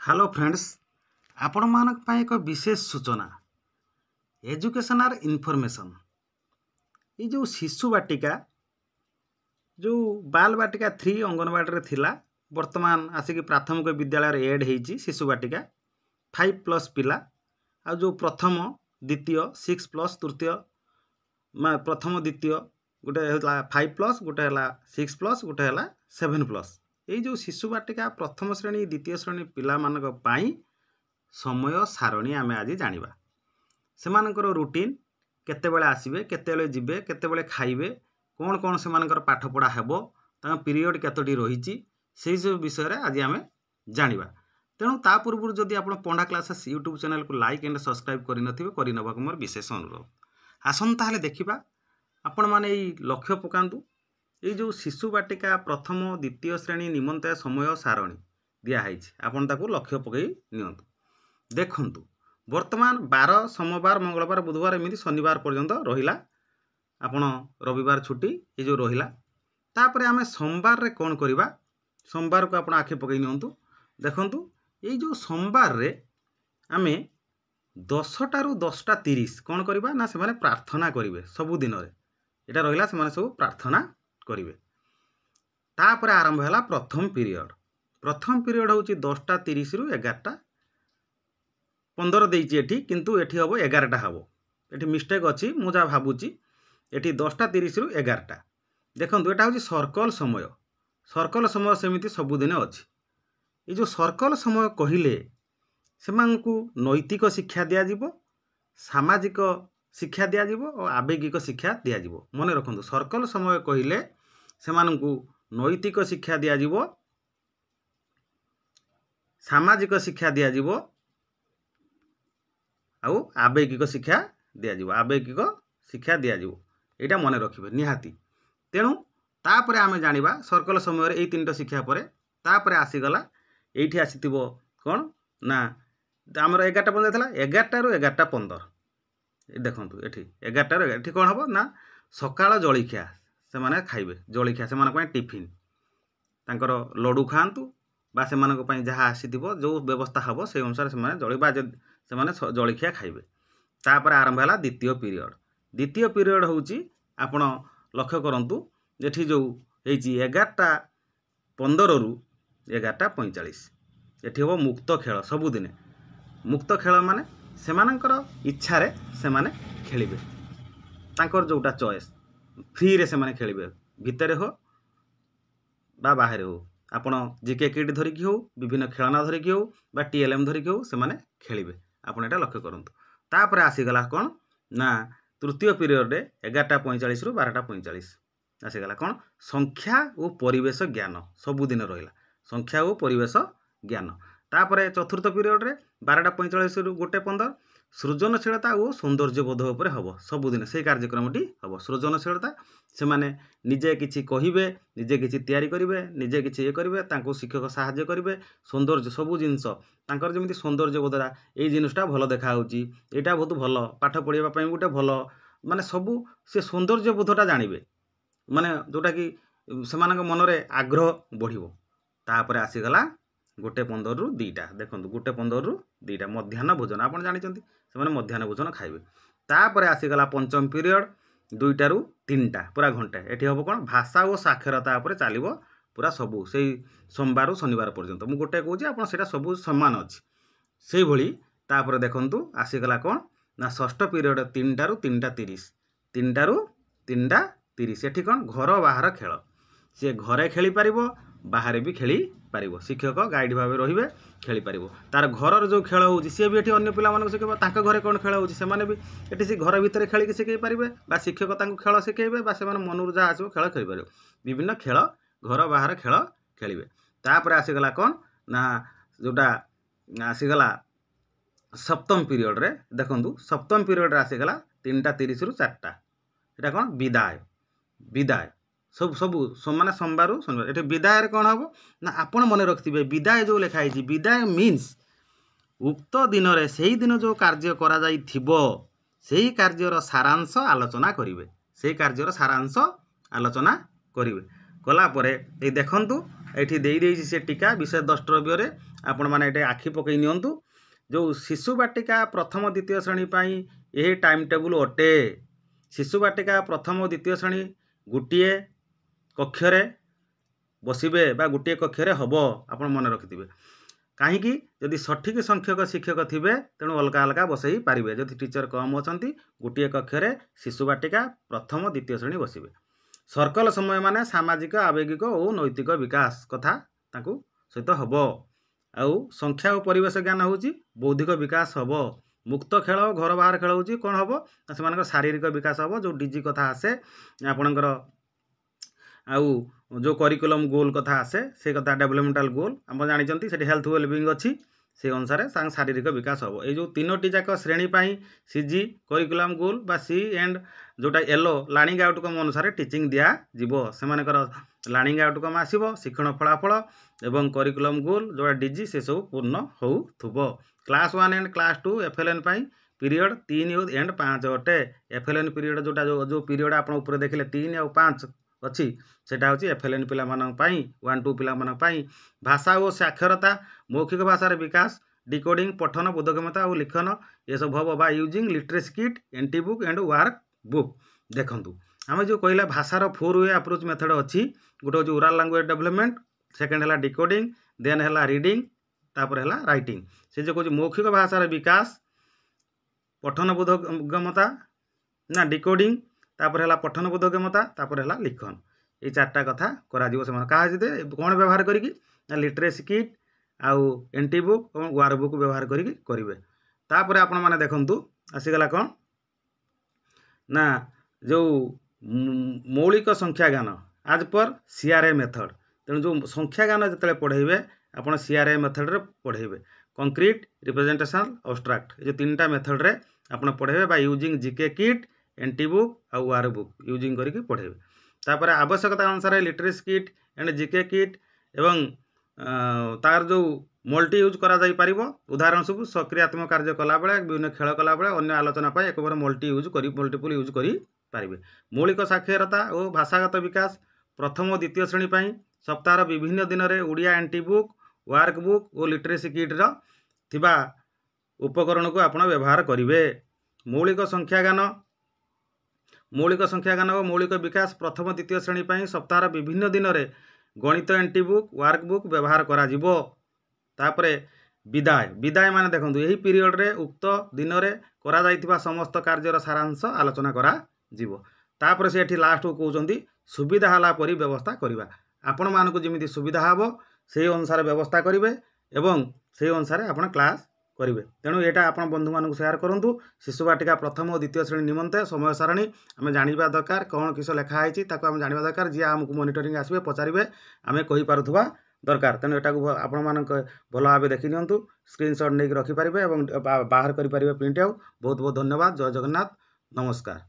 Hello friends आपण मानक पाए एक विशेष सूचना एजुकेशनल इनफॉरमेशन ये जो शिशु बाटिका जो बाल बाटिका 3 अंगनवाड़ी रे थिला वर्तमान आसिक प्राथमिक विद्यालय एड होती शिशु बाटिका 5+ पिला आ जो प्रथम द्वितीय 6+ तृतीय प्रथम द्वितीय गोटे 5+ गोटे 6+ गोटे 7+ ये जो शिशु बाटिका प्रथम श्रेणी द्वितीय श्रेणी पिला मानक पाई समय सारणी आमे आज जानिबा सेमानकर रूटीन केतेबेले आसीबे केतेबेले जिबे केतेबेले खाइबे कोन कोन सेमानकर पाठ पढ़ा हेबो ता पीरियड केतोटी रहिछि सेहि सब विषय रे आज आमे जानिबा तेणु ता पूर्व जदि आपण पंडा क्लासेस यूट्यूब चैनल को लाइक एंड सब्सक्राइब करि नथिबे करि नबाक मोर विशेष अनुरोध आसन ताले देखिबा आपण माने एई लक्ष्य पकांतु ये जो शिशु बाटिका प्रथम द्वितीय श्रेणी निमंत समय सारणी दिया है आपन ताकू लक्ष्य पकई नियंतु देखंतु वर्तमान 12 सोमवार मंगलवार बुधवार एमती शनिवार पर्यंत रहिला आपण रविवार छुट्टी ये जो रहिला तापरे आमे सोमवार रे कोन करिबा सोमवार को आपण आखे पकई नियंतु देखंतु ये जो सोमवार रे आमे 10टा रु 10:30 कोन करिबा ना से माने प्रार्थना करिवे सब दिन रे एटा रहिला से माने सब प्रार्थना करिवे तापर आरंभ हैला प्रथम पीरियड होची 10:30 रु 11:15 देइची एठी किंतु एठी हबो 11टा हबो एठी मिस्टेक अछि मु जा भाबुची एठी 10:30 रु 11टा देखंतु एटा होची सर्कल समय सेमिति सब दिन अछि ए जो सर्कल समय कहिले सेमानकु नैतिक शिक्षा दिया जिवो सामाजिक शिक्षा दिया जिवो और आवेगिक शिक्षा दिया जिवो मने रखंतु सर्कल समय कहिले सेमानकु नैतिक शिक्षा दिया जिवो सामाजिक शिक्षा दिया जिवो आउ आवेगिक शिक्षा दिया जिवो एटा मने रखिबे निहाती तेणु तापरे आमे जानिबा सर्कल समय रे ए तीनटा शिक्षा परे तापरे आसी गला एठी आसीतिबो कोन ना हमर 11टा बंद थला 11टा रु 11:15 देखंतु एठी 11टा रु एठी कोन हबो ना सकाळ जळिखिया से माने खाइबे जळिखिया से माने टिफिन तांकर लड्डू खांतु बा से माने पई जहा आसीतिबो जो व्यवस्था हबो से अनुसार से माने जळिबा से माने जळिखिया खाइबे तापर आरंभ हला द्वितीय पीरियड होउची आपण लक्ष्य करंतु जेठी जो हेची 11:15 रु 11:45 एठी हबो मुक्त खेल सब दिन मुक्त खेल माने सेमानकर इच्छा रे से माने खेलिबे तांकर जोटा चॉइस फ्री रे से माने खेलिबे भितरे हो बा बाहर हो आपण जीके किट धरिकी हो विभिन्न खेलना धरिकी हो बा टीएलएम धरिकी हो से माने खेलिबे आपण एटा लक्ष्य करंतु तापर आसी गला कोन ना तृतीय पीरियड रे 11:45 रु 12:45 आसी गला कोन संख्या और परिवेश ज्ञान सब दिन रहिला संख्या और परिवेश ज्ञान तापर चतुर्थ पीरियड रे 12:45 रु 1:15 सृजनशीलता और सौंदर्यबोध उपर हम सबुदिन से कार्यक्रमटी हम सृजनशीलता से माने निजे किछि कहिबे निजे किछि तैयारी करिवे निजे किछि ये करिवे तांको शिक्षक सहाय्य करिवे सौंदर्य सबु जिंस तांकर जेमिति सौंदर्यबोधरा ए जिनिसटा भलो देखा होची एटा बहुत भलो पाठ पढिबा पई गुटे भलो माने सबु से सौंदर्यबोधटा जानिबे माने जोटा कि सेमानक मनरे आग्रह बढ़िबो तापर आसी गला 1:15 रु 2टा देखंतु 1:15 रु 2टा मध्याह्न भोजन आपण जानि चंती से माने मध्याह्न भोजन खाइबे तापर आसी गला पंचम पीरियड 2टा रु 3टा पूरा घंटा एठी हबो कोन भाषा और साक्षरता ऊपर चलिबो पूरा सबु सेही सोमवार शनिवार पर्यंत मु गोटे कहूची आपण सेटा सबु समान अछि सेही भली तापर देखंतु आसी गला कोन ना षष्ठ पीरियड 3टा रु 3:30 एठी कोन घर बाहर खेल से घरे खेली पारिबो बाहर भी खेली पारिबो शिक्षक गाइड भाव रहिबे खेली पारिबो तार घर जो खेल होउची से भी एठी अन्य पिला मानक सिखेबा तांका घरे कोन खेल होउची से माने भी एठी से घर भीतर खेली के सिखै पारिबे बा शिक्षक तांको खेल सिखैबे बा से माने मनूर जा आसो खेल खेली पारिबो विभिन्न खेल घर बाहर खेल खेलिबे तापर आसी गला कोन ना जोटा आसी गला सप्तम पीरियड रे देखंतु सप्तम पीरियड रे आसी गला 3:30 रु 4टा एटा कोन विदाय सब माने सोमवार शनिवार एटे विदाय रे कोन हबो ना आपण मने रखथिबे विदाय जो लिखा है विदाय मीन्स उक्त दिन रे सेही दिन जो कार्य करा जाई थिबो सेही कार्यर सारांश आलोचना करिवे कला परे ए देखंतु एठी देई देइछि से टीका विशेष 10 द्रव्य आपण माने एटे आखि पकई नियंतु जो शिशु बाटिका प्रथम द्वितीय श्रेणी पाई यही टाइम टेबुल अटे। शिशु बाटिका प्रथम द्वितीय श्रेणी गोटे कक्षरे बसबे बा गोटे कक्षरे हम आप मन रखिथे कहीं जदि सठिक संख्यक शिक्षक थे तेणु अलग अलग बसई पारे जदि टीचर कम अच्छा गोटे कक्षरे शिशु बाटिका प्रथम द्वितीय श्रेणी बसबे। सर्कल समय माने सामाजिक आवेगिक और नैतिक विकास कथा सहित हम आउ संख्या और परिवेश ज्ञान हूँ बौद्धिक विकास हम। मुक्त खेल घर बाहर खेल हूँ कौन हम से शारीरिक विकास हम जो डीजी कथा आसे आपणकर आउ जो करिकुलम गोल कथा आसे से कथा डेवलपमेंटाल गोल आप जानते से हेल्थ वेलबिंग अच्छी से अनुसार शारीरिक विकास हम। ये जो तीनोटी जाक श्रेणी पाई सीजी करिकुलम गोल बा सी एंड जोटा येलो लर्निंग आउटकम अनुसार टीचिंग दिया जीवो से लर्निंग आउटकम आसीबो शिक्षण फलाफल एवं करिकुलम गोल जोटा डीजी से सब पूर्ण होउथुबो। क्लास 1 एंड क्लास 2 एफएलएन पाई पीरियड 3 एंड 5 अटे। एफएलएन पीरियड जोटा जो पीरियड आप ऊपर देखले 3 और 5 अच्छी सेटा हूँ एफएलएन पिला 1 2 पिला भाषा और साक्षरता मौखिक भाषार विकास डिकोडिंग पठन बोधगम्यता और लिखन ये सब हम बा using literacy kit anti book and work book. देखंतु आम जो कहला भाषार 4 वे अप्रोच मेथड अच्छी गोटे हूँ ओराल लैंग्वेज डेवलपमेंट सेकेंड है डिकोडिंग देन है रीडिंग तापर है राइटिंग से जो कहूँ मौखिक भाषार विकास पठन बोधगम्यता ना डिकोडिंग तापर है पठन बोधगम्यता तापर है लिखन ये 4टा कथा करा कौन व्यवहार करी लिटरेसी किट आउ एंटी बुक और वार बुक व्यवहार करेंगे। तापर आपण मैंने देखु आसीगला कौन ना जो मौलिक संख्या ज्ञान आज पर सीआरए मेथड तेणु जो संख्या ज्ञान जो पढ़ेबे आप सीआरए मेथड रे पढ़ेबे कंक्रीट रिप्रेजेंटेशन अब्स्ट्राक्ट जो 3टा मेथड रे आप पढ़ेबे बा using GK kit anti book और वार बुक यूजिंग करके पढ़ेबे। तापर आवश्यकता अनुसार literacy kit and GK kit एवं तार जो मल्टी यूज करा जाई पारिबो उदाहरण सब सक्रियात्मक कार्य कला बेले विभिन्न खेल कला बेले अन्य आलोचना पाई एक बार मल्टी यूज करी मल्टीपल यूज करी पारिबे। मौलिक साक्षरता और भाषागत विकास प्रथम और द्वितीय श्रेणी पाई सप्ताह विभिन्न दिन में Odia anti book work book और लिटरेसी किट रो थिबा उपकरण को आपण व्यवहार करिवे। मौलिक संख्या ज्ञान और मौलिक विकास प्रथम द्वितीय श्रेणी पाई सप्ताह विभिन्न दिन में गणित एंटी बुक वर्क बुक व्यवहार करा जिवो। तापरे विदाय माने देखंतु यही पीरियड रे उक्त दिन में करा जाइतिबा समस्त कार्यर सारांश आलोचना करा जिवो। तापरे से एठी लास्ट को कहउचंदी सुविधा हला परी व्यवस्था करिबा आपण मानकु जेमिति सुविधा हबो से अनुसार व्यवस्था करिवे एवं से अनुसार आपण क्लास करेंगे। तेणु यहाँ आप बंधु मानक शेयर करूँ। शिशु बाटिका प्रथम और द्वितीय श्रेणी निमंते समय सारणी आम जाना दरकार कौन किस लिखाई आम जाना दरकार जी आमको मॉनिटरिंग आसवे पचारे आम कहीपरुवा दरकार। तेणु यहाँ आपण मान भल भाव देखी नियंतु स्क्रीनशॉट नहीं रखिपारे और बाहर करेंगे प्रिंट आउट। बहुत बहुत धन्यवाद। जय जगन्नाथ। नमस्कार।